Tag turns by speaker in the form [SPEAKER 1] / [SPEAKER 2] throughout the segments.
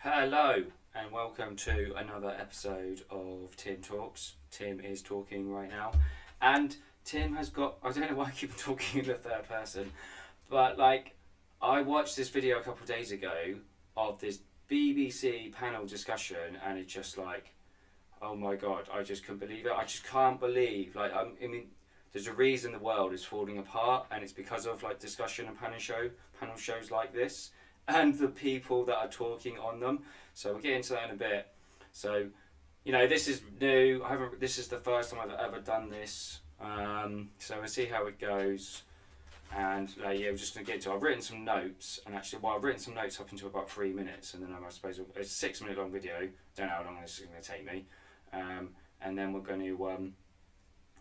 [SPEAKER 1] Hello and welcome to another episode of Tim Talks. Tim is talking right now, and Tim has got, I don't know why I keep talking in the third person, but I watched this video a couple of days ago of this BBC panel discussion, and it's just oh my god, I just couldn't believe it. I just can't believe, I mean, there's a reason the world is falling apart, and it's because of discussion and panel shows like this, and the people that are talking on them. So we'll get into that in a bit. So, this is new. This is the first time I've ever done this. So we'll see how it goes. And we're just gonna get into it. I've written some notes, and actually, I've written some notes up until about 3 minutes, and then I suppose it's a 6 minute long video. Don't know how long this is gonna take me. And then we're going to. I'm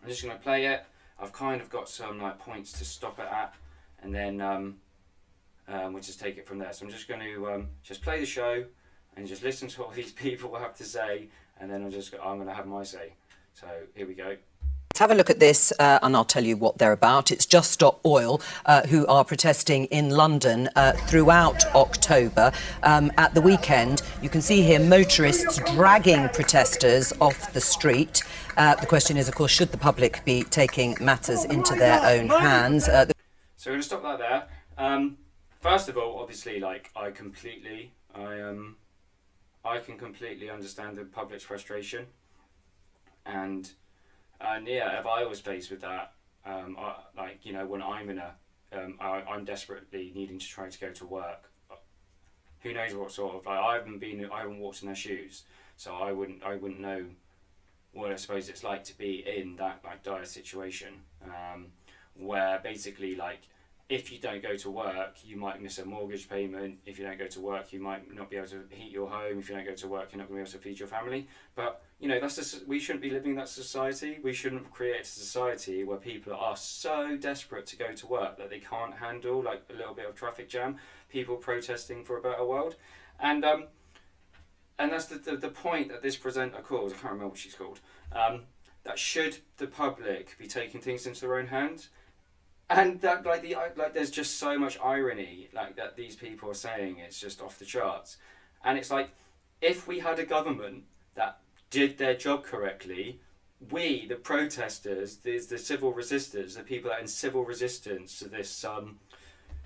[SPEAKER 1] just gonna play it. I've kind of got some points to stop it at, and then. We'll just take it from there. So I'm just going to just play the show and just listen to what these people have to say, and then I'm going to have my say. So here we go.
[SPEAKER 2] Let's have a look at this, and I'll tell you what they're about. It's Just Stop Oil, who are protesting in London throughout October. At the weekend, you can see here motorists dragging protesters off the street. The question is, of course, should the public be taking matters into their own hands?
[SPEAKER 1] So we're going to stop that there. First of all, obviously, I can completely understand the public's frustration, and if I was faced with that, when I'm desperately needing to try to go to work, who knows what sort of I haven't walked in their shoes, so I wouldn't know what I suppose it's like to be in that dire situation, where basically if you don't go to work, you might miss a mortgage payment. If you don't go to work, you might not be able to heat your home. If you don't go to work, you're not going to be able to feed your family. But, we shouldn't be living in that society. We shouldn't create a society where people are so desperate to go to work that they can't handle, a little bit of traffic jam, people protesting for a better world. And that's the point that this presenter calls, I can't remember what she's called, that should the public be taking things into their own hands? And that there's just so much irony that these people are saying. It's just off the charts. And it's if we had a government that did their job correctly, we, the protesters, the civil resistors, the people that are in civil resistance to this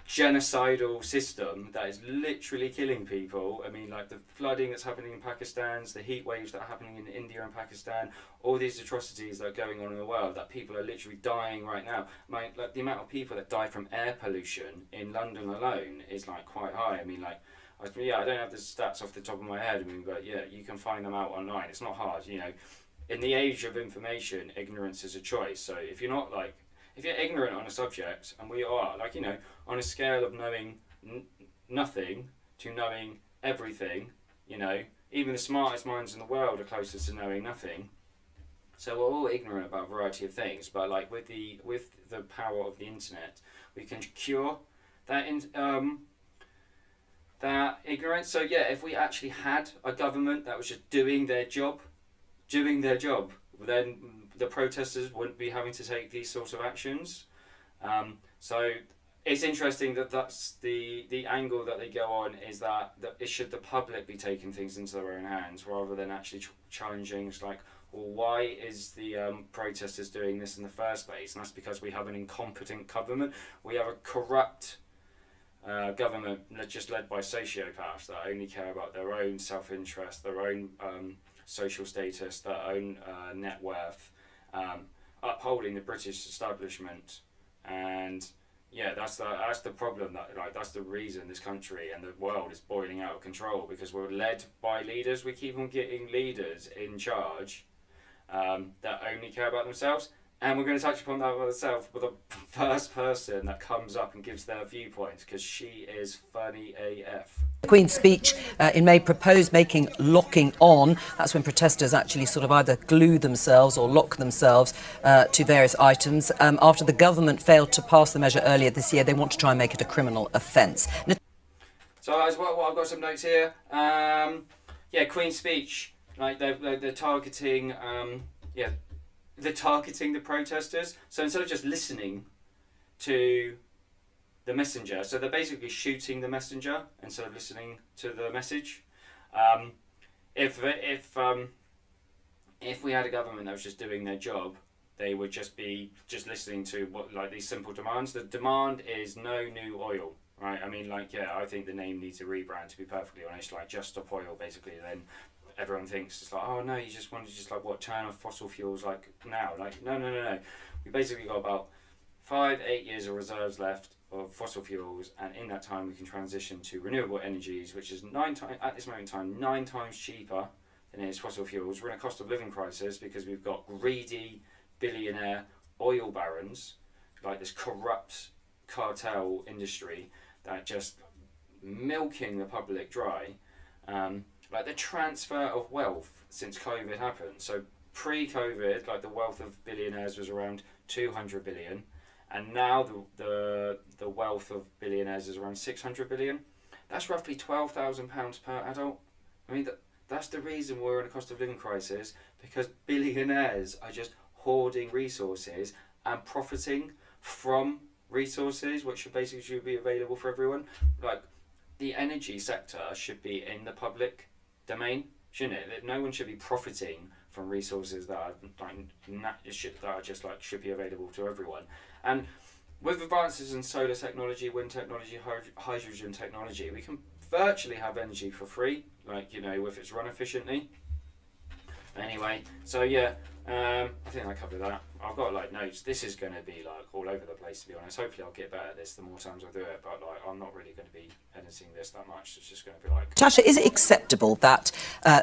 [SPEAKER 1] genocidal system that is literally killing people. I mean, the flooding that's happening in Pakistan, the heat waves that are happening in India and Pakistan, all these atrocities that are going on in the world, that people are literally dying right now. The amount of people that die from air pollution in London alone is quite high. I mean, I don't have the stats off the top of my head. But yeah, you can find them out online. It's not hard, In the age of information, ignorance is a choice. So if you're not if you're ignorant on a subject, and we are, on a scale of knowing nothing to knowing everything, even the smartest minds in the world are closer to knowing nothing. So we're all ignorant about a variety of things, but with the power of the internet, we can cure that that ignorance. So yeah, if we actually had a government that was just doing their job, then the protesters wouldn't be having to take these sorts of actions. So it's interesting that's the angle that they go on, is that should the public be taking things into their own hands rather than actually challenging. It's why is the protesters doing this in the first place? And that's because we have an incompetent government. We have a corrupt government just led by sociopaths that only care about their own self-interest, their own social status, their own net worth, upholding the British establishment. And yeah, that's the problem. That's the reason this country and the world is boiling out of control, because we're led by leaders. We keep on getting leaders in charge that only care about themselves. And we're going to touch upon that with the first person that comes up and gives their viewpoints, because she is funny AF.
[SPEAKER 2] The Queen's speech in May proposed making locking on. That's when protesters actually sort of either glue themselves or lock themselves to various items. After the government failed to pass the measure earlier this year, they want to try and make it a criminal offence.
[SPEAKER 1] So as well, I've got some notes here. Queen's speech, they're targeting, they're targeting the protesters. So instead of just listening to the messenger, so they're basically shooting the messenger instead of listening to the message. If we had a government that was just doing their job, they would just be just listening to what, like, these simple demands. The demand is no new oil, right? I mean, like, yeah, I think the name needs a rebrand, to be perfectly honest. Like, just stop oil, basically. Then everyone thinks it's like, oh no, you just want to just like what turn off fossil fuels like now? Like, no. We basically got about 5-8 years of reserves left of fossil fuels, and in that time we can transition to renewable energies, which is at this moment in time 9 times cheaper than it is fossil fuels. We're in a cost of living crisis because we've got greedy billionaire oil barons, like this corrupt cartel industry that just milking the public dry. Like the transfer of wealth since COVID happened. So pre-COVID, like the wealth of billionaires was around 200 billion, and now the wealth of billionaires is around 600 billion. That's roughly £12,000 per adult. I mean, that's the reason we're in a cost of living crisis, because billionaires are just hoarding resources and profiting from resources which should be available for everyone. Like, the energy sector should be in the public domain, shouldn't it? That no one should be profiting from resources that are should be available to everyone. And with advances in solar technology, wind technology, hydrogen technology, we can virtually have energy for free, like, you know, if it's run efficiently. Anyway, so yeah, I think I covered that. I've got like notes. This is going to be like all over the place, to be honest. Hopefully I'll get better at this the more times I do it, but like I'm not really going to be editing this that much. It's just going to be like...
[SPEAKER 2] Tasha, is it acceptable that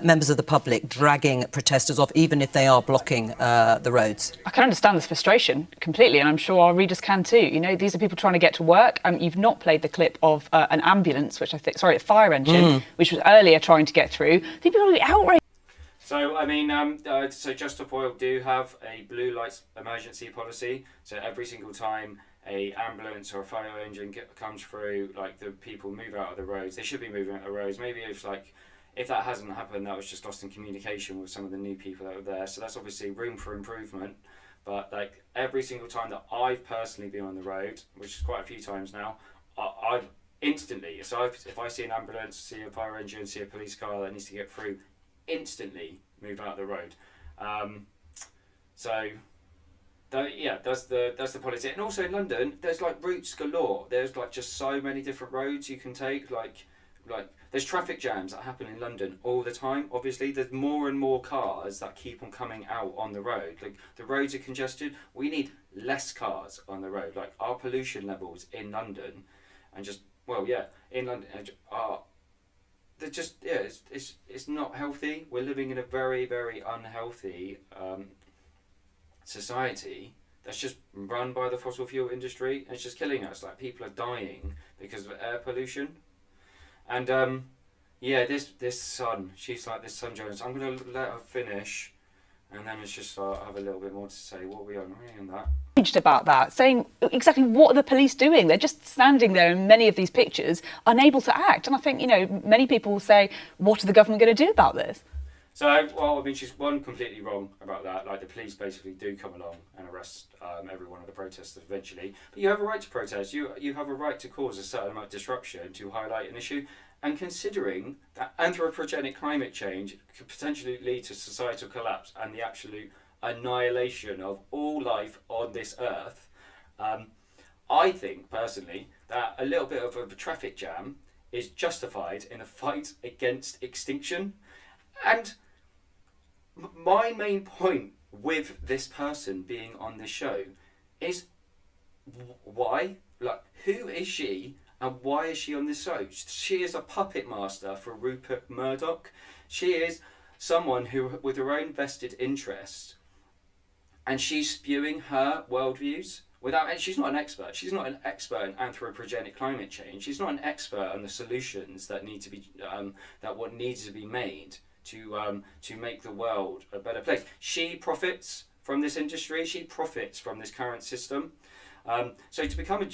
[SPEAKER 2] members of the public dragging protesters off, even if they are blocking the roads?
[SPEAKER 3] I can understand this frustration completely, and I'm sure our readers can too. You know, these are people trying to get to work. You've not played the clip of an ambulance, a fire engine, which was earlier trying to get through. People are outraged.
[SPEAKER 1] So, I mean, so Just Stop Oil do have a blue lights emergency policy. So every single time a ambulance or a fire engine comes through, like, the people move out of the roads. They should be moving out of the roads. Maybe if that hasn't happened, that was just lost in communication with some of the new people that were there. So that's obviously room for improvement. But like every single time that I've personally been on the road, which is quite a few times now, I've instantly, so if I see an ambulance, see a fire engine, see a police car that needs to get through, instantly move out of the road. That's the policy. And also in London, there's like routes galore. There's like just so many different roads you can take. Like there's traffic jams that happen in London all the time. Obviously, there's more and more cars that keep on coming out on the road. Like the roads are congested. We need less cars on the road. Like our pollution levels in London, and in London are... They're just, it's not healthy. We're living in a very, very unhealthy society that's just run by the fossil fuel industry, and it's just killing us. Like, people are dying because of air pollution. And this Sun, she's like this Sun Jones. I'm gonna let her finish, and then it's just have a little bit more to say. What are we on that?
[SPEAKER 3] About that, saying exactly what are the police doing? They're just standing there in many of these pictures, unable to act. And I think, you know, many people will say, what are the government going to do about this?
[SPEAKER 1] So, well, I mean, she's completely wrong about that. Like, the police basically do come along and arrest every one of the protesters eventually. But you have a right to protest. You have a right to cause a certain amount of disruption to highlight an issue. And considering that anthropogenic climate change could potentially lead to societal collapse and the absolute annihilation of all life on this earth, I think personally that a little bit of a traffic jam is justified in a fight against extinction. And my main point with this person being on this show is why? Like, who is she and why is she on this show? She is a puppet master for Rupert Murdoch. She is someone who, with her own vested interest, and she's spewing her worldviews without. She's not an expert. She's not an expert in anthropogenic climate change. She's not an expert on the solutions that need to be what needs to be made to make the world a better place. She profits from this industry. She profits from this current system. So to become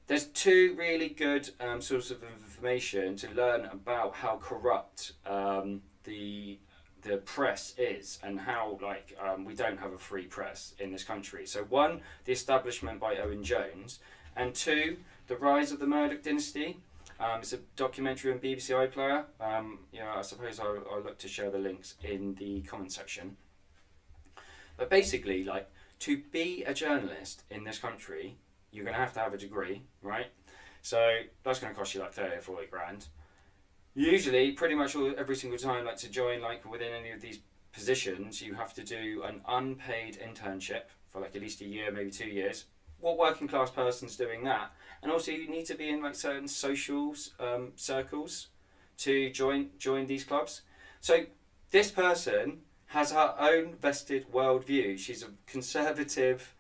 [SPEAKER 1] there's two really good sources of information to learn about how corrupt the press is, and how we don't have a free press in this country. So one, The Establishment by Owen Jones, and two, The Rise of the Murdoch Dynasty. It's a documentary on BBC iPlayer. I suppose I'll look to share the links in the comment section. But basically, like, to be a journalist in this country, you're going to have a degree, right? So that's going to cost you like 30 or 40 grand. Usually, pretty much every single time, like to join like within any of these positions, you have to do an unpaid internship for like at least a year, maybe 2 years. What working class person's doing that? And also, you need to be in like certain social circles to join these clubs. So this person has her own vested worldview. She's a conservative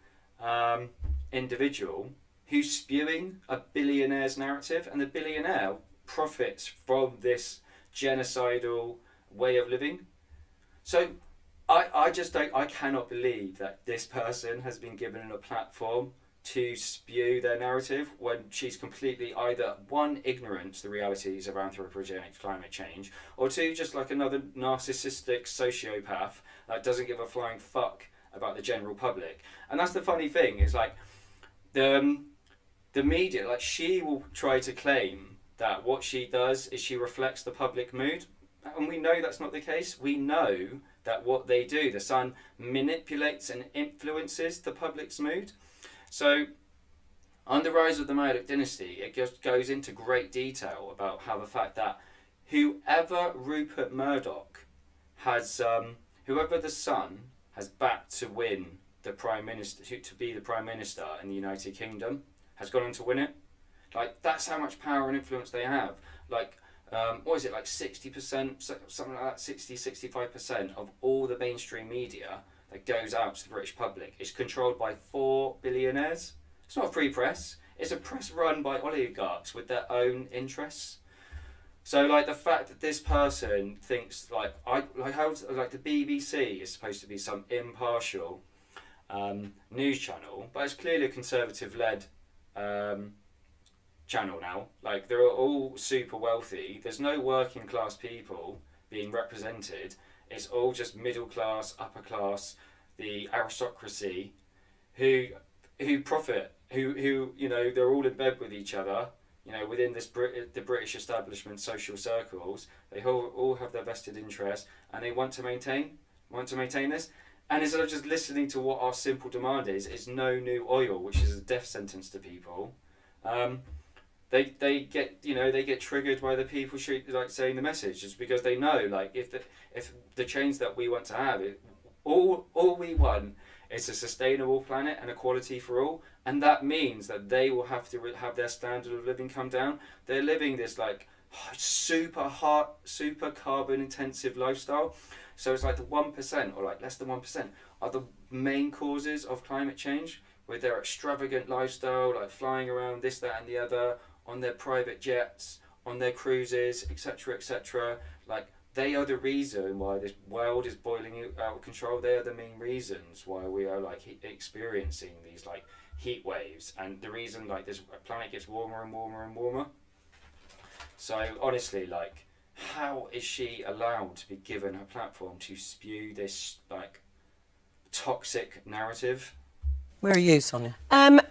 [SPEAKER 1] individual who's spewing a billionaire's narrative, and the billionaire profits from this genocidal way of living. So I cannot believe that this person has been given a platform to spew their narrative when she's completely either, one, ignorant to the realities of anthropogenic climate change, or two, just like another narcissistic sociopath that doesn't give a flying fuck about the general public. And that's the funny thing, is like the media, like, she will try to claim that what she does is she reflects the public mood, and we know that's not the case. We know that what they do, the Sun manipulates and influences the public's mood. So, on the rise of the Murdoch dynasty, it just goes into great detail about how the fact that whoever Rupert Murdoch has, whoever the Sun has backed to win the Prime Minister, to be the Prime Minister in the United Kingdom, has gone on to win it. Like, that's how much power and influence they have. Like, what is it, like 60%, something like that, 65% of all the mainstream media that goes out to the British public is controlled by 4 billionaires. It's not a free press. It's a press run by oligarchs with their own interests. So, like, the fact that this person thinks like the BBC is supposed to be some impartial news channel, but it's clearly a conservative-led channel now. Like, they're all super wealthy. There's no working class people being represented. It's all just middle class, upper class, the aristocracy, who profit, who they're all in bed with each other. Within this the British establishment social circles, they all have their vested interests, and they want to maintain this. And instead of just listening to what our simple demand is no new oil, which is a death sentence to people. They get triggered by the people saying the message, just because they know, like, if the change that we want to have, all we want is a sustainable planet and equality for all, and that means that they will have to have their standard of living come down. They're living this like super carbon intensive lifestyle. So it's like the 1%, or like less than 1%, are the main causes of climate change, with their extravagant lifestyle, like flying around this, that, and the other, on their private jets, on their cruises, etc., etc. Like, they are the reason why this world is boiling out of control. They are the main reasons why we are like experiencing these like heat waves, and the reason like this planet gets warmer and warmer and warmer. So honestly, like, how is she allowed to be given a platform to spew this like toxic narrative?
[SPEAKER 2] Where are you, Sonia?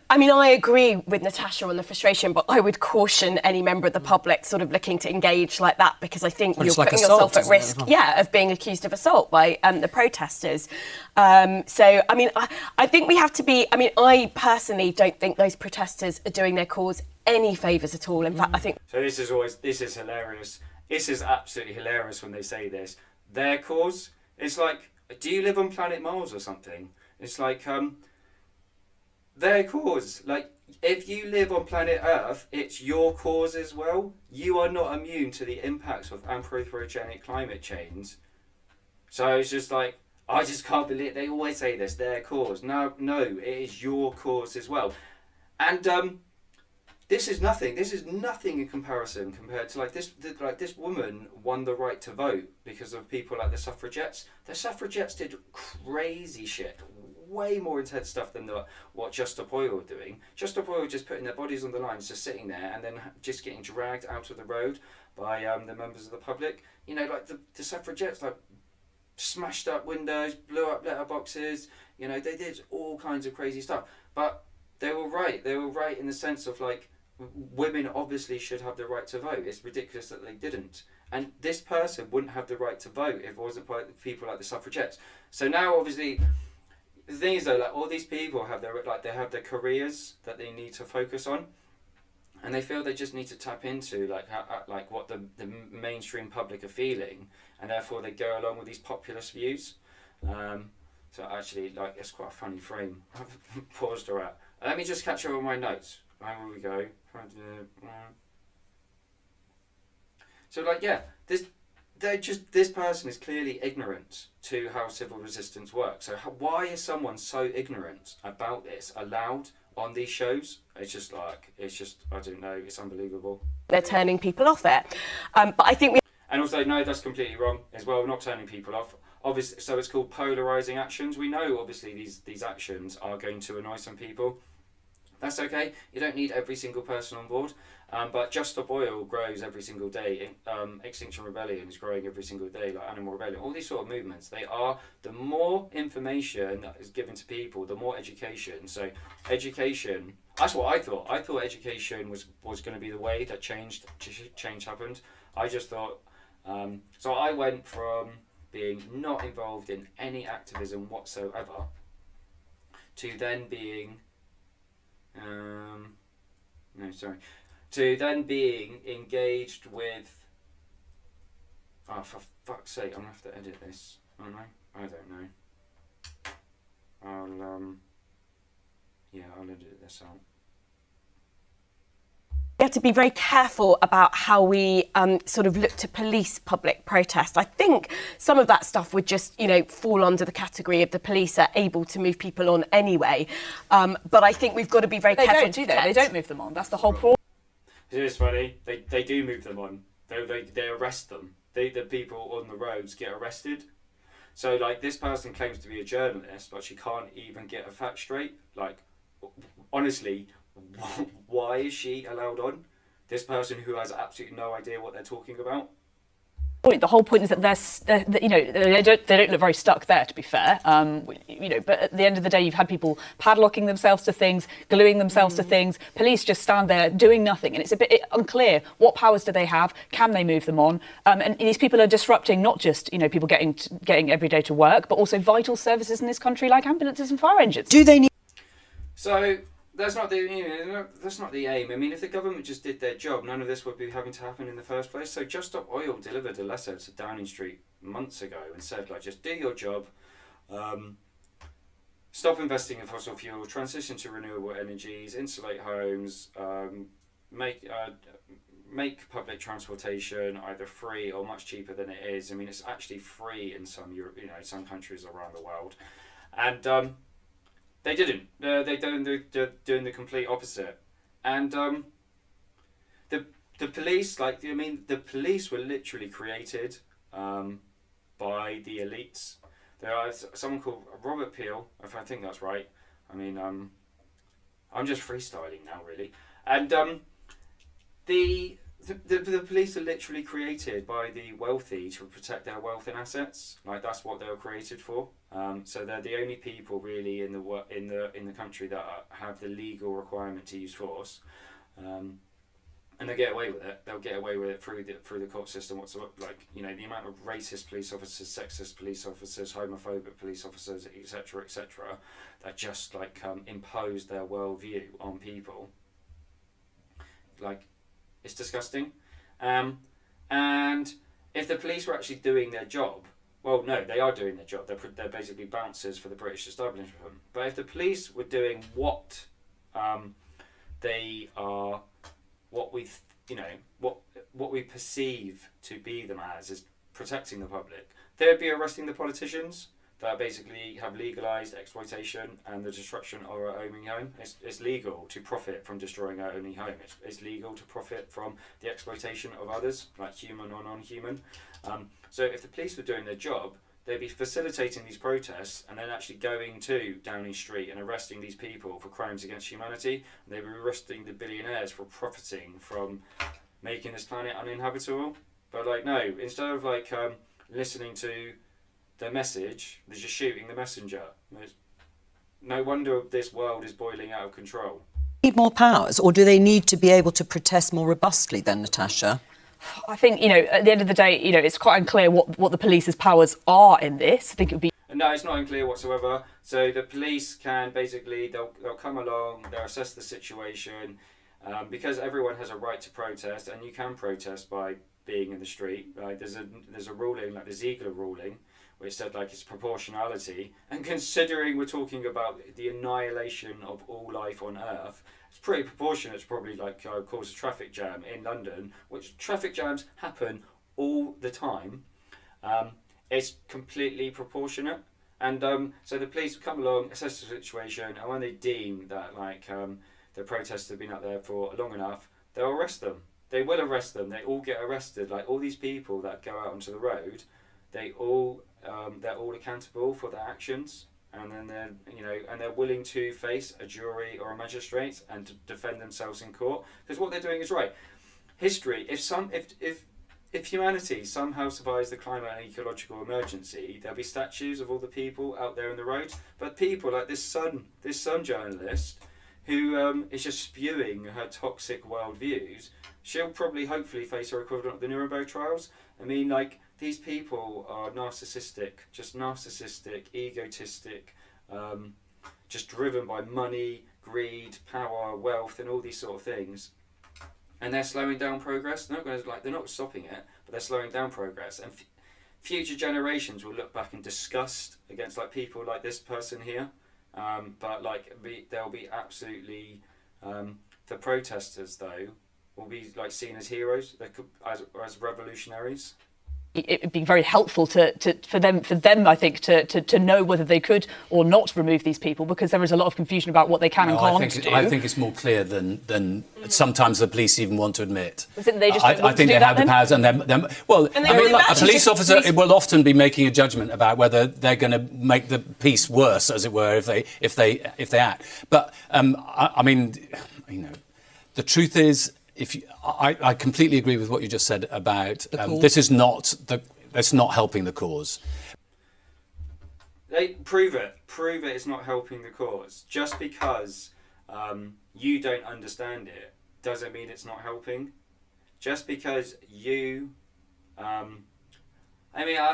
[SPEAKER 4] I mean, I agree with Natasha on the frustration, but I would caution any member of the public sort of looking to engage like that, because I think you're
[SPEAKER 2] like
[SPEAKER 4] putting
[SPEAKER 2] assault,
[SPEAKER 4] yourself at risk, of being accused of assault by the protesters. So, I mean, I think we have to be, I mean, I personally don't think those protesters are doing their cause any favours at all. In fact, I think...
[SPEAKER 1] So this is hilarious. This is absolutely hilarious when they say this. Their cause? It's like, do you live on planet Mars or something? It's like, their cause. Like, if you live on planet Earth, it's your cause as well. You are not immune to the impacts of anthropogenic climate change. So it's just like, I just can't believe they always say this, their cause. No, it is your cause as well. And this is nothing. This is nothing in comparison compared to this woman won the right to vote because of people like the suffragettes. The suffragettes did crazy shit, way more intense stuff than what Just Stop Oil were doing. Just Stop Oil were just putting their bodies on the line, just sitting there, and then just getting dragged out of the road by the members of the public. Like the suffragettes, like, smashed up windows, blew up letterboxes. They did all kinds of crazy stuff. But they were right. They were right in the sense of, like, women obviously should have the right to vote. It's ridiculous that they didn't. And this person wouldn't have the right to vote if it wasn't for people like the suffragettes. So now, obviously, the thing is though, like all these people have their careers that they need to focus on, and they feel they just need to tap into like what the mainstream public are feeling, and therefore they go along with these populist views. So actually, like, it's quite a funny frame. I've paused her at. Let me just catch up on my notes. Where we go? So like, yeah, this person is clearly ignorant to how civil resistance works. So why is someone so ignorant about this allowed on these shows? I don't know, it's unbelievable.
[SPEAKER 4] They're turning people off it. But I think
[SPEAKER 1] And also, no, that's completely wrong as well. We're not turning people off. Obviously, so it's called polarising actions. We know, obviously, these actions are going to annoy some people. That's okay. You don't need every single person on board. But Just Stop Oil grows every single day. Extinction Rebellion is growing every single day, like Animal Rebellion. All these sort of movements, the more information that is given to people, the more education. So education, that's what I thought. I thought education was going to be the way that change happened. I just thought, so I went from being not involved in any activism whatsoever to then being to then being engaged with, oh, for fuck's sake, I'm gonna have to edit this, aren't I? I don't know. I'll edit this out.
[SPEAKER 4] we have to be very careful about how we sort of look to police public protest. I think some of that stuff would just, fall under the category of the police are able to move people on anyway. But I think we've got to be very careful.
[SPEAKER 3] They don't, do they? They don't move them on. That's the whole problem.
[SPEAKER 1] It is funny. They do move them on. They arrest them. The people on the roads get arrested. So, like, this person claims to be a journalist, but she can't even get a fact straight. Like, honestly, why is she allowed on? This person who has absolutely no idea what they're talking about.
[SPEAKER 3] The whole point is that they don't look very stuck there, to be fair. But at the end of the day, you've had people padlocking themselves to things, gluing themselves to things. Police just stand there doing nothing, and it's a bit unclear what powers do they have. Can they move them on? And these people are disrupting not just people getting every day to work, but also vital services in this country like ambulances and fire engines.
[SPEAKER 2] Do they need?
[SPEAKER 1] So that's not the aim. I mean, if the government just did their job, none of this would be having to happen in the first place. So Just Stop Oil delivered a letter to Downing Street months ago and said, like, just do your job, stop investing in fossil fuel, transition to renewable energies, insulate homes, make public transportation either free or much cheaper than it is. I mean, it's actually free in some some countries around the world, and they didn't. They're doing the complete opposite. And the police, the police were literally created by the elites. There is someone called Robert Peel, if I think that's right. I mean, I'm just freestyling now, really. And the police are literally created by the wealthy to protect their wealth and assets. Like, that's what they were created for. So they're the only people really in the country that have the legal requirement to use force, and they get away with it. They'll get away with it through the court system. The amount of racist police officers, sexist police officers, homophobic police officers, etc., that just impose their worldview on people. Like, it's disgusting. And if the police were actually doing their job. Well, no, they are doing their job. They're basically bouncers for the British establishment. But if the police were doing what they are, what we perceive to be them as, is protecting the public, they would be arresting the politicians that basically have legalised exploitation and the destruction of our only home. It's legal to profit from destroying our only home. It's legal to profit from the exploitation of others, like human or non-human. So if the police were doing their job, they'd be facilitating these protests and then actually going to Downing Street and arresting these people for crimes against humanity. And they'd be arresting the billionaires for profiting from making this planet uninhabitable. But no, instead of listening to their message, they're just shooting the messenger. No wonder this world is boiling out of control.
[SPEAKER 2] Need more powers, or do they need to be able to protest more robustly then, Natasha?
[SPEAKER 3] I think, at the end of the day, it's quite unclear what the police's powers are in this. I think it would be.
[SPEAKER 1] No, it's not unclear whatsoever. So the police can basically, they'll come along, they'll assess the situation, because everyone has a right to protest, and you can protest by being in the street. Right? There's a ruling, like the Ziegler ruling, which said like it's proportionality, and considering we're talking about the annihilation of all life on Earth, it's pretty proportionate to probably cause a traffic jam in London, which traffic jams happen all the time. It's completely proportionate, and so the police come along, assess the situation, and when they deem that the protests have been out there for long enough, they'll arrest them. They will arrest them. They all get arrested. Like all these people that go out onto the road, they're all accountable for their actions, and then they're willing to face a jury or a magistrate and to defend themselves in court, because what they're doing is right. History, if humanity somehow survives the climate and ecological emergency, there'll be statues of all the people out there in the road. But people like this Sun journalist, who is just spewing her toxic worldviews, she'll probably, hopefully, face her equivalent of the Nuremberg trials. I mean, these people are narcissistic, egotistic, just driven by money, greed, power, wealth, and all these sort of things. And they're slowing down progress. They're not stopping it, but they're slowing down progress. And future generations will look back in disgust against people like this person here. But they'll be absolutely the protesters though will be seen as heroes, as revolutionaries.
[SPEAKER 3] It would be very helpful for them, I think, to know whether they could or not remove these people, because there is a lot of confusion about what they can and can't do.
[SPEAKER 5] I think it's more clear than sometimes the police even want to admit.
[SPEAKER 3] I think they just
[SPEAKER 5] I think they have the powers, and a police officer will often be making a judgment about whether they're going to make the peace worse, as it were, if they act. But the truth is, I completely agree with what you just said about this is that's not helping the cause.
[SPEAKER 1] They prove it it's not helping the cause. Just because you don't understand it doesn't mean it's not helping. Just because you I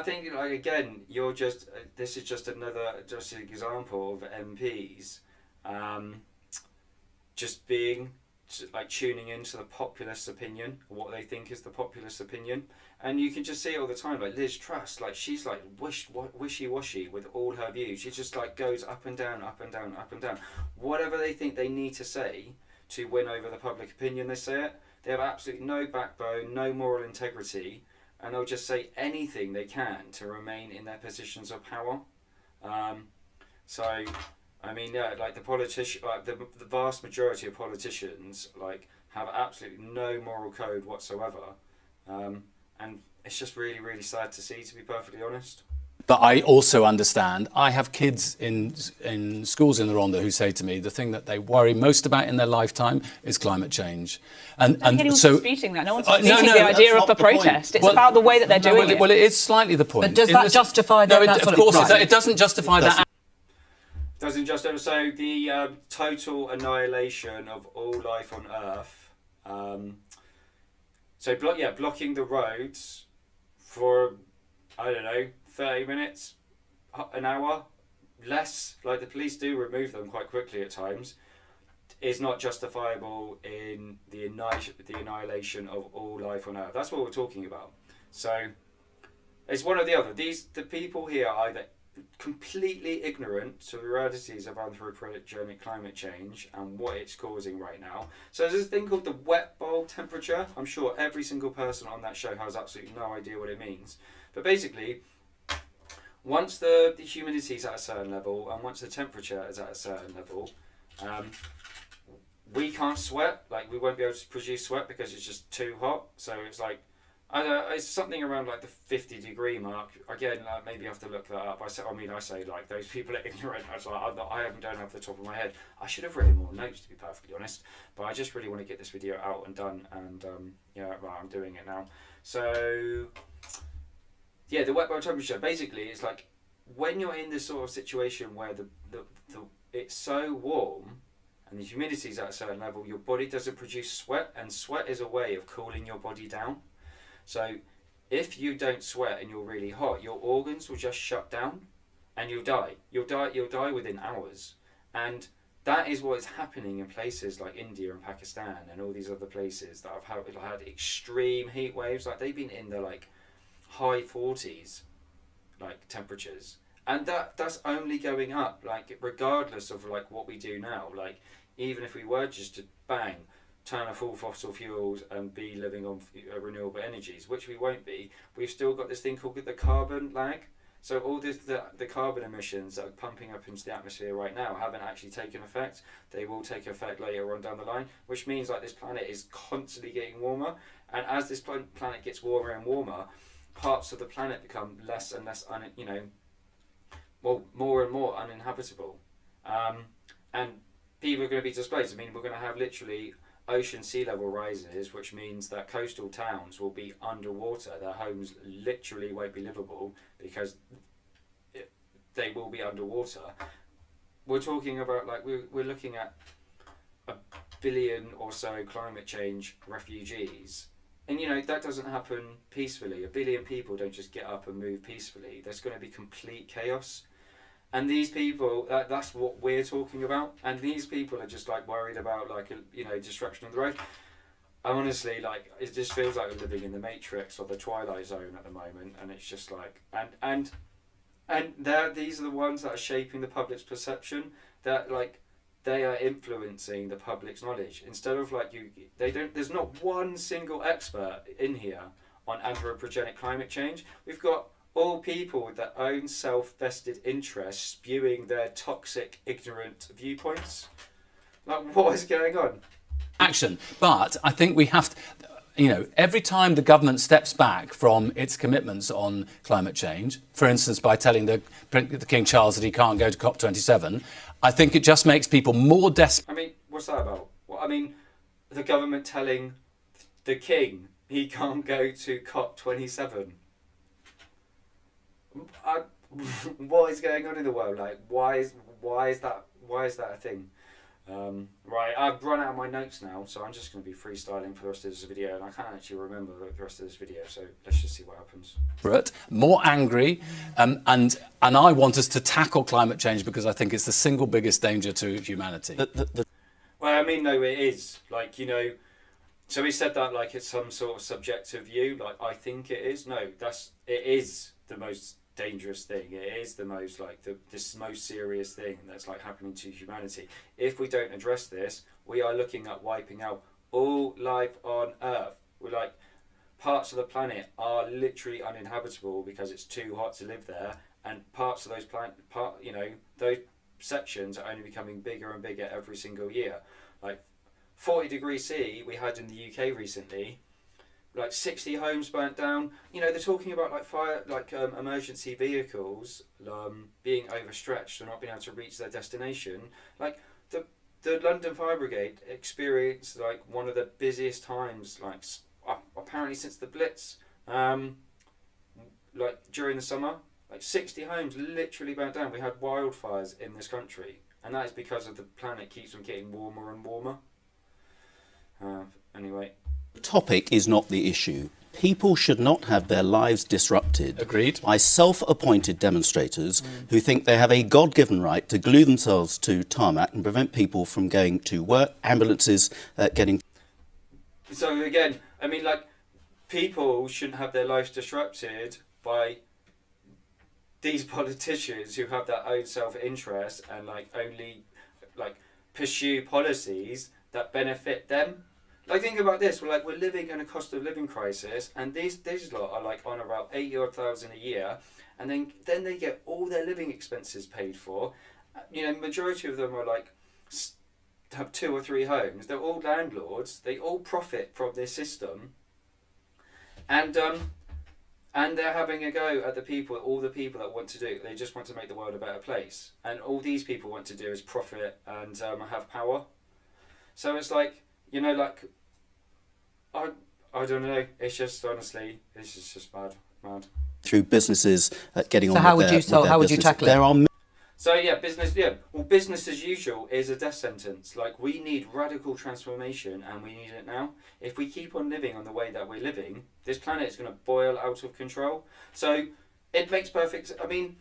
[SPEAKER 1] think again, you're just this is just an example of MPs just being tuning into the populist opinion, what they think is the populist opinion. And you can just see it all the time, Liz Truss, she's wishy-washy with all her views. She just goes up and down, up and down, up and down. Whatever they think they need to say to win over the public opinion, they say it. They have absolutely no backbone, no moral integrity, and they'll just say anything they can to remain in their positions of power. The politician, the vast majority of politicians, have absolutely no moral code whatsoever, and it's just really, really sad to see, to be perfectly honest.
[SPEAKER 5] But I also understand. I have kids in schools in the Rhondda who say to me the thing that they worry most about in their lifetime is climate change. And
[SPEAKER 3] anyone's
[SPEAKER 5] so
[SPEAKER 3] disputing that. No one's disputing the idea of the protest. It's about the way that they're doing it.
[SPEAKER 5] Well, it is slightly the point.
[SPEAKER 2] But does that justify that?
[SPEAKER 5] No, of course it doesn't justify that.
[SPEAKER 1] Doesn't justify. So the total annihilation of all life on Earth. Blocking the roads for 30 minutes, an hour, less. The police do remove them quite quickly at times. Is not justifiable in the annihilation of all life on Earth. That's what we're talking about. So it's one or the other. The people here are either completely ignorant to the realities of anthropogenic climate change and what it's causing right now. So there's this thing called the wet bulb temperature. I'm sure every single person on that show has absolutely no idea what it means. But basically, once the humidity is at a certain level and once the temperature is at a certain level, we can't sweat. We won't be able to produce sweat because it's just too hot. So it's it's something around the 50-degree mark. Again, maybe I have to look that up. I say those people are ignorant. I don't have the top of my head. I should have written more notes, to be perfectly honest. But I just really want to get this video out and done. And I'm doing it now. So the wet bulb temperature basically is when you're in this sort of situation where the it's so warm and the humidity is at a certain level, your body doesn't produce sweat, and sweat is a way of cooling your body down. So if you don't sweat and you're really hot, your organs will just shut down and you'll die. You'll die within hours. And that is what is happening in places like India and Pakistan and all these other places that have had extreme heat waves. Like they've been in the like high 40s like temperatures. And that's only going up, like regardless of like what we do now. Like even if we were just to bang, turn off all fossil fuels and be living on renewable energies, which we won't be, we've still got this thing called the carbon lag. So all this, the carbon emissions that are pumping up into the atmosphere right now haven't actually taken effect. They will take effect later on down the line, which means like this planet is constantly getting warmer. And as this planet gets warmer and warmer, parts of the planet become less and less, more and more uninhabitable. And people are going to be displaced. I mean, we're going to have literally ocean sea level rises, which means that coastal towns will be underwater. Their homes literally won't be livable because they will be underwater. We're talking about like we're looking at 1 billion or so climate change refugees, and you know that doesn't happen peacefully. 1 billion people don't just get up and move peacefully. There's going to be complete chaos. And these people, that's what we're talking about. And these people are just like worried about like, disruption of the road. Honestly, like, it just feels like we're living in the Matrix or the Twilight Zone at the moment. And it's just like, and these are the ones that are shaping the public's perception, that like, they are influencing the public's knowledge. Instead of like, there's not one single expert in here on anthropogenic climate change. We've got all people with their own self-vested interests spewing their toxic, ignorant viewpoints. Like, what is going on?
[SPEAKER 5] Action. But I think we have to, every time the government steps back from its commitments on climate change, for instance, by telling the King Charles that he can't go to COP27, I think it just makes people more desperate.
[SPEAKER 1] I mean, what's that about? Well, I mean, the government telling the King he can't go to COP27. What is going on in the world? Like, why is that a thing? Right, I've run out of my notes now, so I'm just going to be freestyling for the rest of this video, and I can't actually remember the rest of this video. So let's just see what happens.
[SPEAKER 5] More angry, and I want us to tackle climate change because I think it's the single biggest danger to humanity.
[SPEAKER 1] Well, I mean, no, it is. Like, so he said that like it's some sort of subjective view. Like, I think it is. No, it is the most dangerous thing. It is the most like this most serious thing that's like happening to humanity. If we don't address this, we are looking at wiping out all life on Earth. We're like, parts of the planet are literally uninhabitable because it's too hot to live there, and parts of those those sections are only becoming bigger and bigger every single year. Like 40 degrees C we had in the UK recently. Like 60 homes burnt down. They're talking about like fire, like emergency vehicles being overstretched or not being able to reach their destination. Like the London Fire Brigade experienced like one of the busiest times, like apparently since the Blitz. Like during the summer, like 60 homes literally burnt down. We had wildfires in this country, and that is because of the planet keeps on getting warmer and warmer. Anyway.
[SPEAKER 6] The topic is not the issue. People should not have their lives disrupted by self-appointed demonstrators who think they have a God-given right to glue themselves to tarmac and prevent people from going to work, ambulances getting...
[SPEAKER 1] So again, I mean, like, people shouldn't have their lives disrupted by these politicians who have their own self-interest and like only like pursue policies that benefit them. Like, think about this. We're living in a cost of living crisis, and these lot are like on about 80,000 a year, and then they get all their living expenses paid for. Majority of them are like have 2 or 3 homes. They're all landlords. They all profit from this system, and they're having a go at all the people that want to do. They just want to make the world a better place, and all these people want to do is profit and have power. So it's like. I don't know. It's just, honestly, this is just mad.
[SPEAKER 6] Through businesses getting on with their
[SPEAKER 2] how would you
[SPEAKER 6] business.
[SPEAKER 2] tackle it?
[SPEAKER 1] So yeah, business. Yeah, well, business as usual is a death sentence. Like, we need radical transformation, and we need it now. If we keep on living on the way that we're living, this planet is going to boil out of control. So it makes perfect. I mean,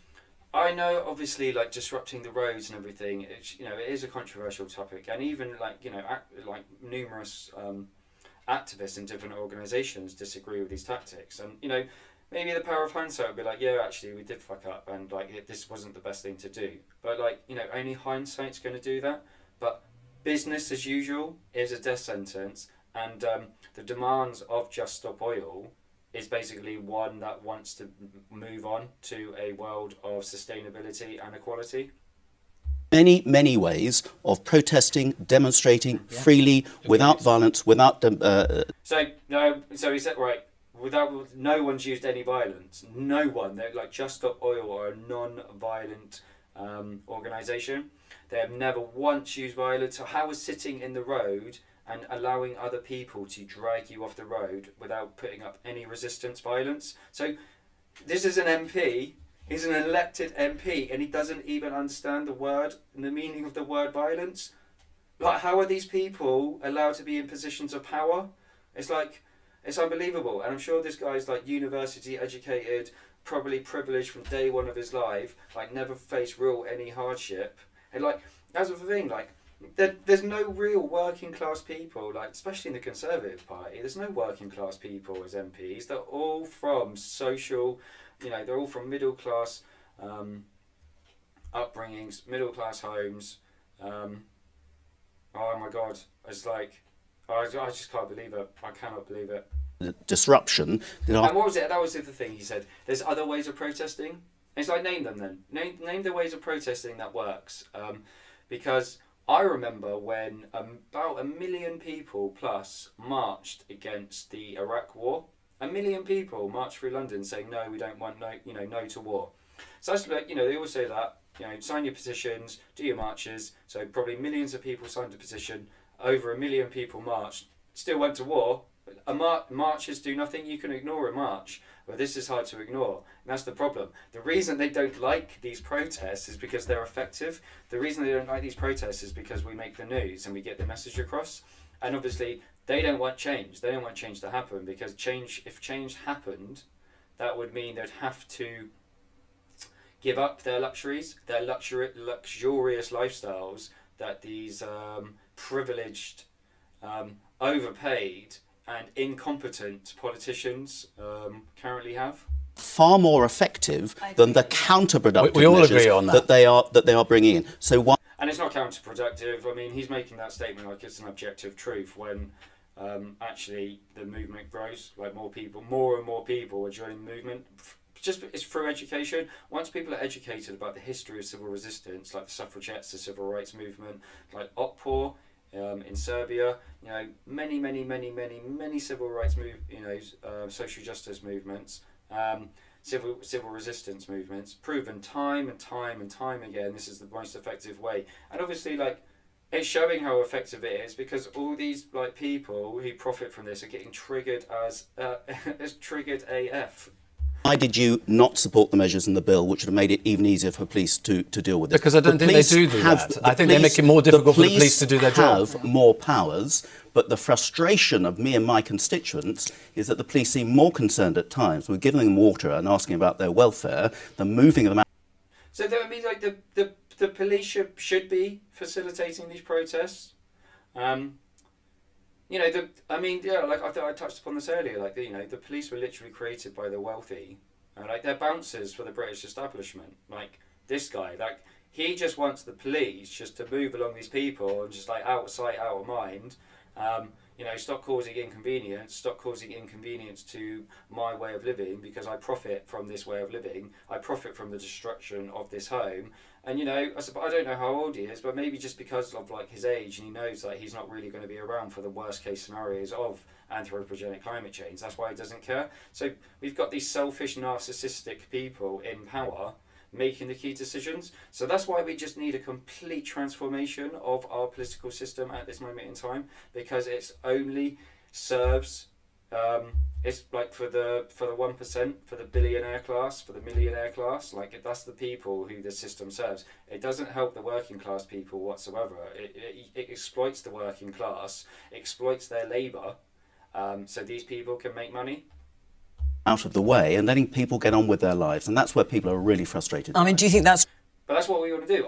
[SPEAKER 1] I know obviously, like, disrupting the roads and everything. It's, you know, it is a controversial topic, and even like, you know, like numerous activists in different organisations disagree with these tactics, and you know. Maybe the power of hindsight would be like, yeah, actually, we did fuck up, and like this wasn't the best thing to do. But like, you know, only hindsight's going to do that. But business as usual is a death sentence, and the demands of Just Stop Oil is basically one that wants to move on to a world of sustainability and equality.
[SPEAKER 6] Many ways of protesting, demonstrating freely, without violence, without.
[SPEAKER 1] So he said, right. Without, no one's used any violence. No one. They're like, Just Stop Oil are a non-violent organisation. They have never once used violence. So how is sitting in the road and allowing other people to drag you off the road without putting up any resistance violence? So this is an MP. He's an elected MP, and he doesn't even understand the word and the meaning of the word violence. Like, how are these people allowed to be in positions of power? It's like, it's unbelievable. And I'm sure this guy's like university educated, probably privileged from day one of his life, like never faced real any hardship. And like, that's the thing, like, there's no real working class people, like, especially in the Conservative Party, there's no working class people as MPs. They're all from social, you know, they're all from middle class upbringings, middle class homes. Oh my God, it's like, I just can't believe it. I cannot believe it.
[SPEAKER 6] Disruption.
[SPEAKER 1] And what was it? That was the other thing he said. There's other ways of protesting. It's like, name them then. Name the ways of protesting that works. Because I remember when about 1 million people plus marched against the Iraq War. 1 million people marched through London saying, no, we don't want no to war. So that's like, you know, they always say that, you know, sign your petitions, do your marches. So probably millions of people signed a petition. Over 1 million people marched, still went to war. Marches do nothing. You can ignore a march, but this is hard to ignore, and that's the problem. The reason they don't like these protests is because they're effective. The reason they don't like these protests is because we make the news and we get the message across. And obviously, they don't want change. They don't want change to happen, because if change happened, that would mean they'd have to give up their luxuries, their luxurious lifestyles that these privileged, overpaid and incompetent politicians currently have.
[SPEAKER 6] Far more effective than the counterproductive
[SPEAKER 5] we all
[SPEAKER 6] measures
[SPEAKER 5] agree on that
[SPEAKER 6] they are bringing in. So why?
[SPEAKER 1] And it's not counterproductive. I mean, he's making that statement like it's an objective truth when actually the movement grows. Like, more and more people are joining the movement. Just it's through education. Once people are educated about the history of civil resistance, like the suffragettes, the civil rights movement, like Otpor in Serbia, you know, many civil rights social justice movements, civil resistance movements, proven time and time again, this is the most effective way. And obviously, like, it's showing how effective it is, because all these like people who profit from this are getting triggered as triggered AF.
[SPEAKER 6] Why did you not support the measures in the bill which would have made it even easier for police to deal with this?
[SPEAKER 5] Because I don't think they do that. I think they make it more difficult for the police to do their job.
[SPEAKER 6] Have more powers, but the frustration of me and my constituents is that the police seem more concerned at times with giving them water and asking about their welfare than moving them out.
[SPEAKER 1] So that means like the police should be facilitating these protests. You know, like I touched upon this earlier, like, you know, the police were literally created by the wealthy, and like, they're bouncers for the British establishment. Like, this guy, like, he just wants the police just to move along these people and just like out of sight, out of mind. You know, stop causing inconvenience to my way of living, because I profit from this way of living. I profit from the destruction of this home. And, you know, I don't know how old he is, but maybe just because of like his age, and he knows that he's not really going to be around for the worst case scenarios of anthropogenic climate change. That's why he doesn't care. So we've got these selfish, narcissistic people in power making the key decisions. So that's why we just need a complete transformation of our political system at this moment in time, because it only serves It's like for the 1%, for the billionaire class, for the millionaire class. Like that's the people who the system serves. It doesn't help the working class people whatsoever. It exploits the working class, exploits their labour, so these people can make money.
[SPEAKER 6] Out of the way and letting people get on with their lives, and that's where people are really frustrated.
[SPEAKER 2] I mean, do you think that's...
[SPEAKER 1] But that's what we want to do.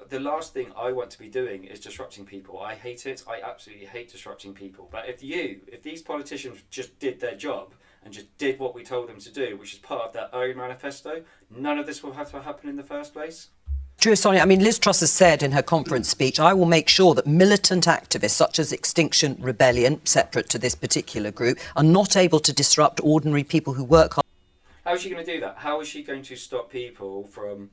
[SPEAKER 1] The last thing I want to be doing is disrupting people. I hate it. I absolutely hate disrupting people. But if these politicians just did their job and just did what we told them to do, which is part of their own manifesto, none of this will have to happen in the first place.
[SPEAKER 2] True, Sonia. I mean, Liz Truss has said in her conference speech, I will make sure that militant activists such as Extinction Rebellion, separate to this particular group, are not able to disrupt ordinary people who work hard.
[SPEAKER 1] How is she going to do that? How is she going to stop people from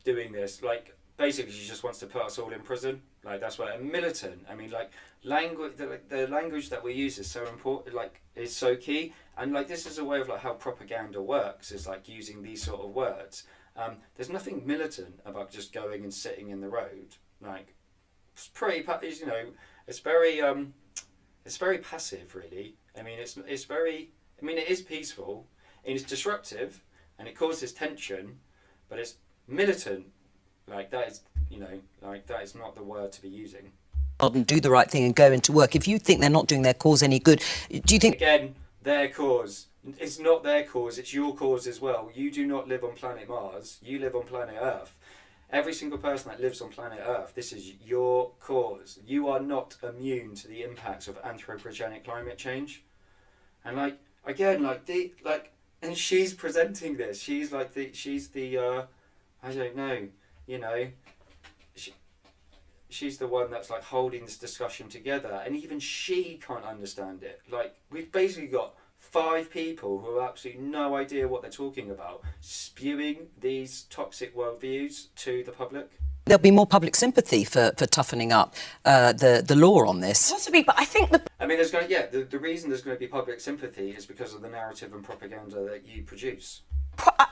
[SPEAKER 1] doing this? Like, basically, she just wants to put us all in prison. Like, that's what a militant. I mean, like, language. The language that we use is so important. Like, is so key. And like, this is a way of like how propaganda works. Is like using these sort of words. There's nothing militant about just going and sitting in the road. Like, it's pretty. You know, it's very passive, really. I mean, it's very. I mean, it is peaceful, and it's disruptive, and it causes tension, but it's militant. Like that is, you know, like that is not the word to be using.
[SPEAKER 2] And do the right thing and go into work. If you think they're not doing their cause any good, do you think...
[SPEAKER 1] Again, their cause. It's not their cause, it's your cause as well. You do not live on planet Mars, you live on planet Earth. Every single person that lives on planet Earth, this is your cause. You are not immune to the impacts of anthropogenic climate change. And like, again, and she's presenting this. She's the I don't know, you know, she's the one that's like holding this discussion together, and even she can't understand it. Like, we've basically got 5 people who have absolutely no idea what they're talking about, spewing these toxic worldviews to the public.
[SPEAKER 2] There'll be more public sympathy for toughening up the law on this.
[SPEAKER 4] Possibly, but I think
[SPEAKER 1] I mean, the reason there's going to be public sympathy is because of the narrative and propaganda that you produce.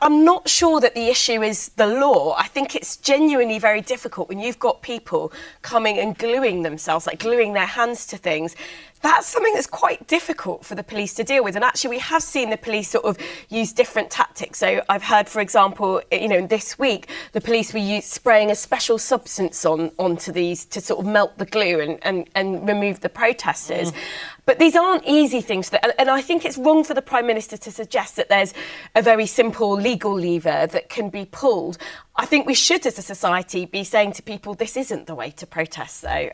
[SPEAKER 4] I'm not sure that the issue is the law. I think it's genuinely very difficult when you've got people coming and gluing themselves, like gluing their hands to things. That's something that's quite difficult for the police to deal with. And actually, we have seen the police sort of use different tactics. So I've heard, for example, you know, this week, the police were spraying a special substance onto these to sort of melt the glue and remove the protesters. But these aren't easy things. And I think it's wrong for the Prime Minister to suggest that there's a very simple legal lever that can be pulled. I think we should, as a society, be saying to people, this isn't the way to protest, though.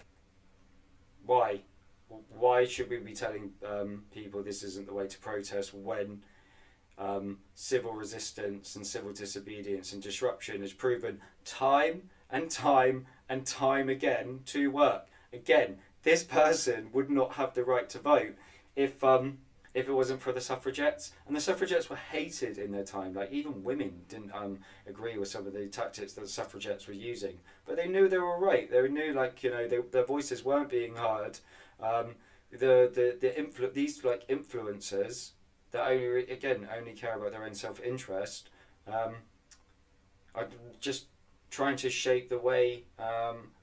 [SPEAKER 1] Why? Why should we be telling people this isn't the way to protest when civil resistance and civil disobedience and disruption is proven time and time and time again to work? Again, this person would not have the right to vote if it wasn't for the suffragettes. And the suffragettes were hated in their time. Like, even women didn't agree with some of the tactics that the suffragettes were using. But they knew they were right. They knew, like, you know, their voices weren't being heard. These like influencers that only care about their own self-interest are just trying to shape the way,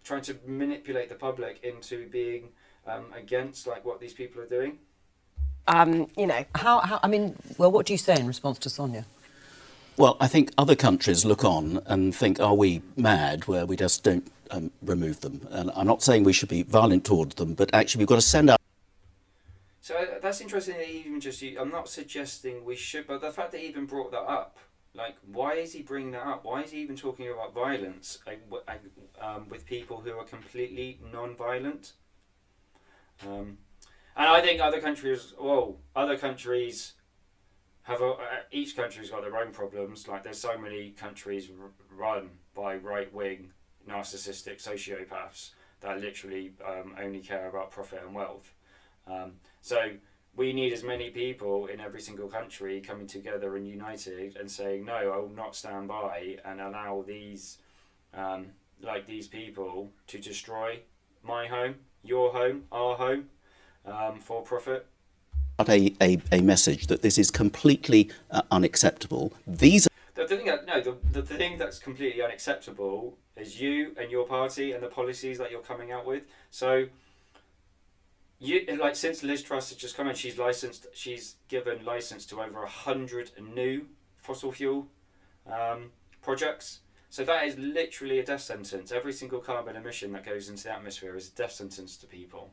[SPEAKER 1] trying to manipulate the public into being against like what these people are doing.
[SPEAKER 4] You know,
[SPEAKER 2] I mean, well, what do you say in response to Sonia?
[SPEAKER 6] Well, I think other countries look on and think, are we mad, where we just don't remove them? And I'm not saying we should be violent towards them, but actually we've got to send out.
[SPEAKER 1] So that's interesting that he even I'm not suggesting we should, but the fact that he even brought that up, like, why is he bringing that up? Why is he even talking about violence with people who are completely non-violent? And I think other countries have each country's got their own problems. Like, there's so many countries run by right-wing narcissistic sociopaths that literally only care about profit and wealth. So we need as many people in every single country coming together and united and saying, no, I will not stand by and allow these people to destroy my home, your home, our home, for profit.
[SPEAKER 6] A message that this is completely unacceptable. The
[SPEAKER 1] thing that's completely unacceptable is you and your party and the policies that you're coming out with. So like since Liz Truss has just come in, she's given license to over 100 new fossil fuel projects. So that is literally a death sentence. Every single carbon emission that goes into the atmosphere is a death sentence to people.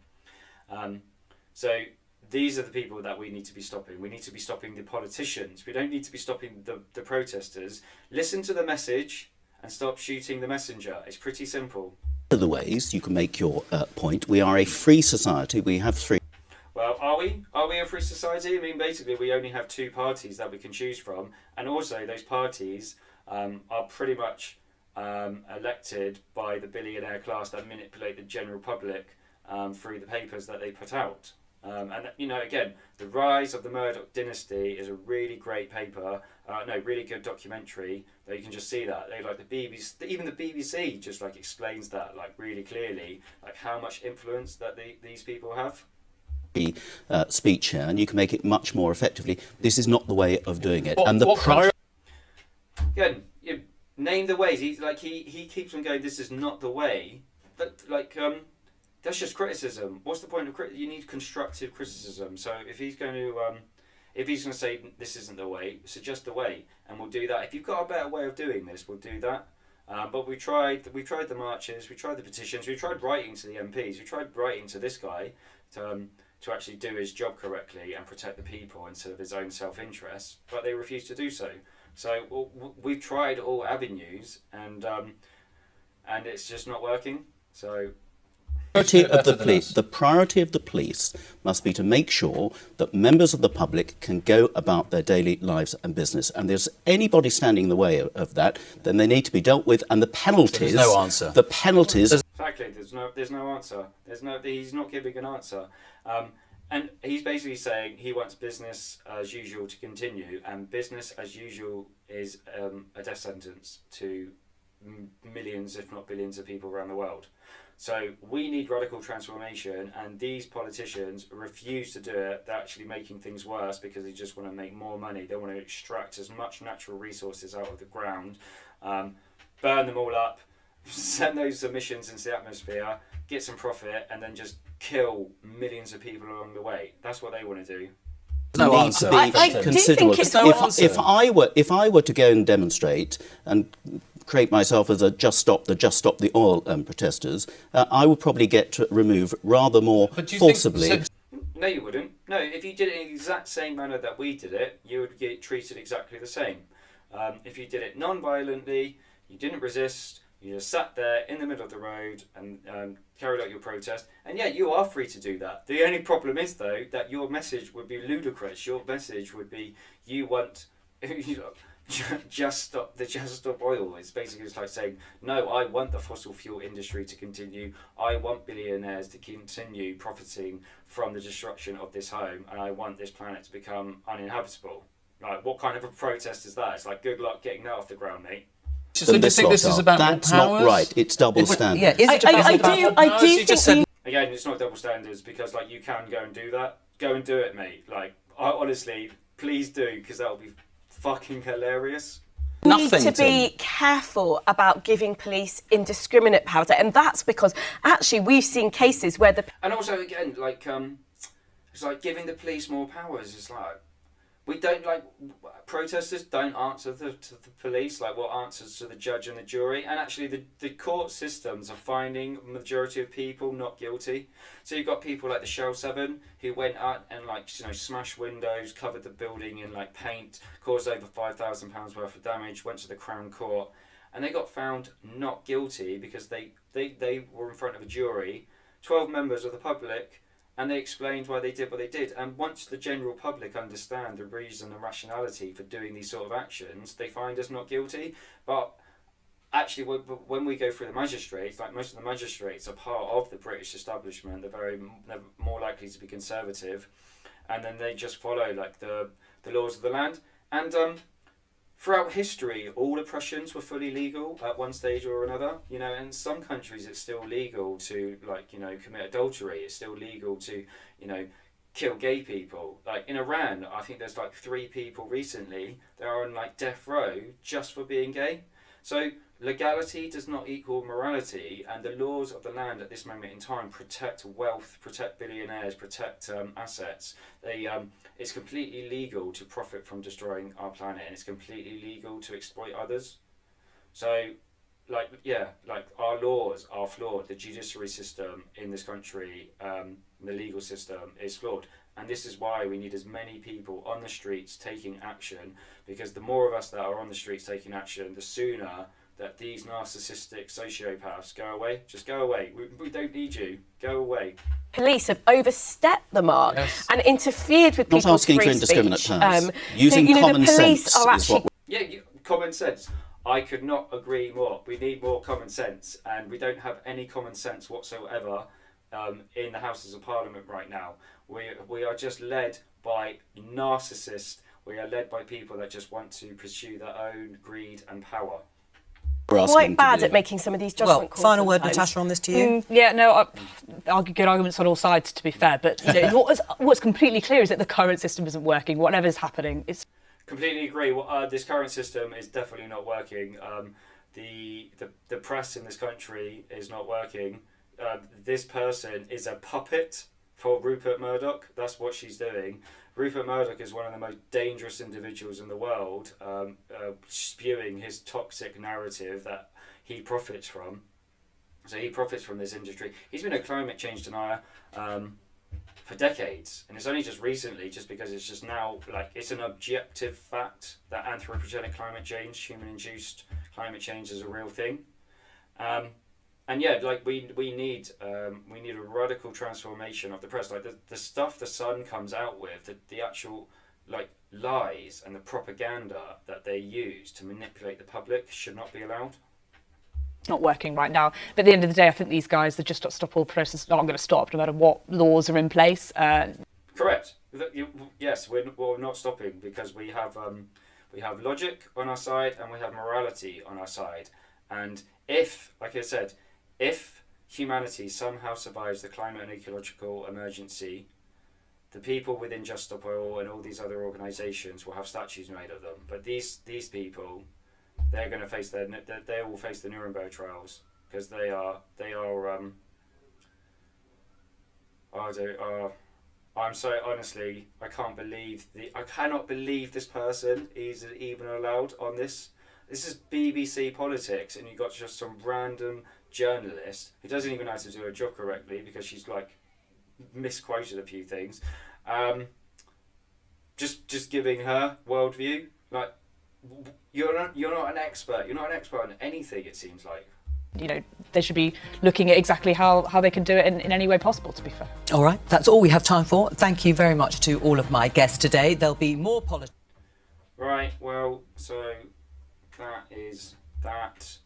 [SPEAKER 1] So these are the people that we need to be stopping. We need to be stopping the politicians. We don't need to be stopping the protesters. Listen to the message and stop shooting the messenger. It's pretty simple.
[SPEAKER 6] One of the ways you can make your point, we are a free society. We have three.
[SPEAKER 1] Well, are we? Are we a free society? I mean, basically, we only have two parties that we can choose from. And also, those parties are pretty much elected by the billionaire class that manipulate the general public through the papers that they put out. And, you know, again, The Rise of the Murdoch Dynasty is a really great paper, really good documentary that you can just see that. They like the BBC, even the BBC just like explains that like really clearly, like how much influence that these people have.
[SPEAKER 6] Speech here, and you can make it much more effectively. This is not the way of doing it. And
[SPEAKER 1] Again, you name the ways. He keeps on going, this is not the way. But like that's just criticism. What's the point of you need constructive criticism. So if he's going to say this isn't the way, suggest the way, and we'll do that. If you've got a better way of doing this, we'll do that. But we tried the marches, we tried the petitions, we tried writing to the MPs, we tried writing to this guy to actually do his job correctly and protect the people instead of his own self-interest, but they refused to do so. So we've tried all avenues, and it's just not working. So.
[SPEAKER 6] The priority of the police must be to make sure that members of the public can go about their daily lives and business. And there's anybody standing in the way of that, then they need to be dealt with. And the penalties.
[SPEAKER 5] There's no answer.
[SPEAKER 6] The penalties.
[SPEAKER 1] Exactly. There's no answer. He's not giving an answer. And he's basically saying he wants business as usual to continue, and business as usual is a death sentence to millions, if not billions, of people around the world. So we need radical transformation, and these politicians refuse to do it. They're actually making things worse because they just want to make more money. They want to extract as much natural resources out of the ground, burn them all up, send those emissions into the atmosphere, get some profit, and then just kill millions of people along the way. That's what they want to do.
[SPEAKER 6] No answer.
[SPEAKER 4] I do think it's no answer.
[SPEAKER 6] If I were to go and demonstrate and create myself as the Just Stop the Oil protesters, I would probably get removed rather more forcibly.
[SPEAKER 1] No, you wouldn't. No, if you did it in the exact same manner that we did it, you would get treated exactly the same. If you did it non-violently, you didn't resist, you just sat there in the middle of the road and carried out your protest, and yeah, you are free to do that. The only problem is, though, that your message would be ludicrous. Your message would be, you want... Just stop oil. It's basically just like saying, no, I want the fossil fuel industry to continue. I want billionaires to continue profiting from the destruction of this home, and I want this planet to become uninhabitable. Like, what kind of a protest is that? It's like, good luck getting that off the ground, mate.
[SPEAKER 5] So do you think this is about
[SPEAKER 6] That's
[SPEAKER 5] more powers?
[SPEAKER 6] not right. It's double standard.
[SPEAKER 2] Yeah, is it
[SPEAKER 4] I do think
[SPEAKER 1] Again, it's not double standards, because like you can go and do that. Go and do it, mate. Like, honestly, please do, because that will be fucking hilarious.
[SPEAKER 4] We need to be careful about giving police indiscriminate powers, and that's because actually we've seen cases where
[SPEAKER 1] and also again, like it's like giving the police more powers. It's like we don't like protesters don't answer to the police like what answers to the judge and the jury, and actually the court systems are finding a majority of people not guilty. So you've got people like the Shell 7 who went out and smashed windows, covered the building in like paint, caused over £5,000 worth of damage, went to the Crown Court, and they got found not guilty because they were in front of a jury, 12 members of the public, and they explained why they did what they did. And once the general public understand the reason and rationality for doing these sort of actions, they find us not guilty. But actually, when we go through the magistrates, like most of the magistrates are part of the British establishment, they're more likely to be conservative, and then they just follow like the laws of the land. And throughout history, all oppressions were fully legal at one stage or another. You know, in some countries it's still legal to commit adultery. It's still legal to, kill gay people. Like in Iran, I think there's like 3 people recently that are on like death row just for being gay. So legality does not equal morality, and the laws of the land at this moment in time protect wealth, protect billionaires, protect assets. It's completely legal to profit from destroying our planet, and it's completely legal to exploit others. So, like our laws are flawed. The judiciary system in this country, the legal system is flawed. And this is why we need as many people on the streets taking action, because the more of us that are on the streets taking action, the sooner that these narcissistic sociopaths go away. Just go away. We don't need you. Go away.
[SPEAKER 4] Police have overstepped the mark and interfered with
[SPEAKER 6] Not
[SPEAKER 4] people's
[SPEAKER 6] asking
[SPEAKER 4] free
[SPEAKER 6] for indiscriminate
[SPEAKER 4] speech.
[SPEAKER 6] powers. Using
[SPEAKER 4] the
[SPEAKER 6] common
[SPEAKER 4] police
[SPEAKER 6] sense
[SPEAKER 4] are
[SPEAKER 6] is
[SPEAKER 4] actually
[SPEAKER 6] what
[SPEAKER 1] Yeah, common sense. I could not agree more. We need more common sense, and we don't have any common sense whatsoever in the Houses of Parliament right now. We are just led by narcissists. We are led by people that just want to pursue their own greed and power.
[SPEAKER 6] we're asking
[SPEAKER 4] quite
[SPEAKER 6] to
[SPEAKER 4] bad
[SPEAKER 6] do.
[SPEAKER 4] at making some of these judgment
[SPEAKER 2] Well,
[SPEAKER 4] calls.
[SPEAKER 2] final word,
[SPEAKER 4] sometimes.
[SPEAKER 2] Natasha, on this to you.
[SPEAKER 3] Yeah, no, good arguments on all sides, to be fair. But you know, what's completely clear is that the current system isn't working. Whatever's happening, it's
[SPEAKER 1] Completely agree. This current system is definitely not working. The press in this country is not working. This person is a puppet for Rupert Murdoch. That's what she's doing. Rupert Murdoch is one of the most dangerous individuals in the world, spewing his toxic narrative that he profits from. So he profits from this industry. He's been a climate change denier for decades, and it's only just recently, just because it's just now, like, it's an objective fact that anthropogenic climate change, human-induced climate change, is a real thing. And yeah, like we need a radical transformation of the press. Like the stuff the Sun comes out with, the actual like lies and the propaganda that they use to manipulate the public should not be allowed.
[SPEAKER 3] not working right now. But at the end of the day, I think these guys, they just stop all processes. Not going to stop, no matter what laws are in place.
[SPEAKER 1] Correct. Yes, we're not stopping, because we have logic on our side and we have morality on our side. And if, like I said, if humanity somehow survives the climate and ecological emergency, the people within Just Stop Oil and all these other organisations will have statues made of them. But these people, they're going to face they will face the Nuremberg trials, because they are I'm so, honestly, I cannot believe this person is even allowed on this. This is BBC Politics, and you've got just some random journalist who doesn't even know how to do her job correctly, because she's like misquoted a few things. Just giving her worldview. Like, you're not an expert. You're not an expert on anything, it seems like.
[SPEAKER 3] You know, they should be looking at exactly how they can do it in any way possible, to be fair.
[SPEAKER 2] All right, that's all we have time for. Thank you very much to all of my guests today. There'll be more politics.
[SPEAKER 1] Right, well, so that is that.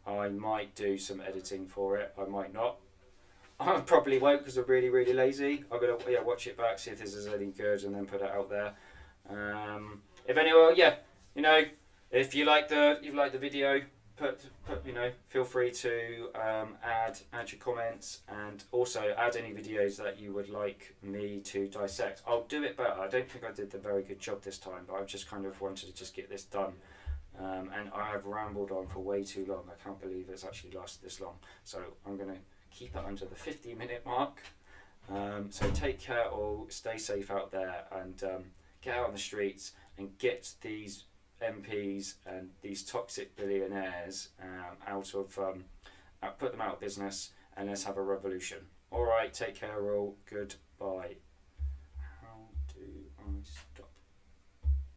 [SPEAKER 1] I might do some editing for it. I might not. I probably won't, because I'm really, really lazy. I'm going to watch it back, see if this is any good, and then put it out there. If anyone, if you like the video, feel free to add your comments, and also add any videos that you would like me to dissect. I'll do it better. I don't think I did a very good job this time, but I just kind of wanted to just get this done. And I have rambled on for way too long. I can't believe it's actually lasted this long. So I'm going to keep it under the 50-minute mark. So take care all, stay safe out there, and get out on the streets and get these MPs and these toxic billionaires put them out of business, and let's have a revolution. All right, take care all. Goodbye. How do I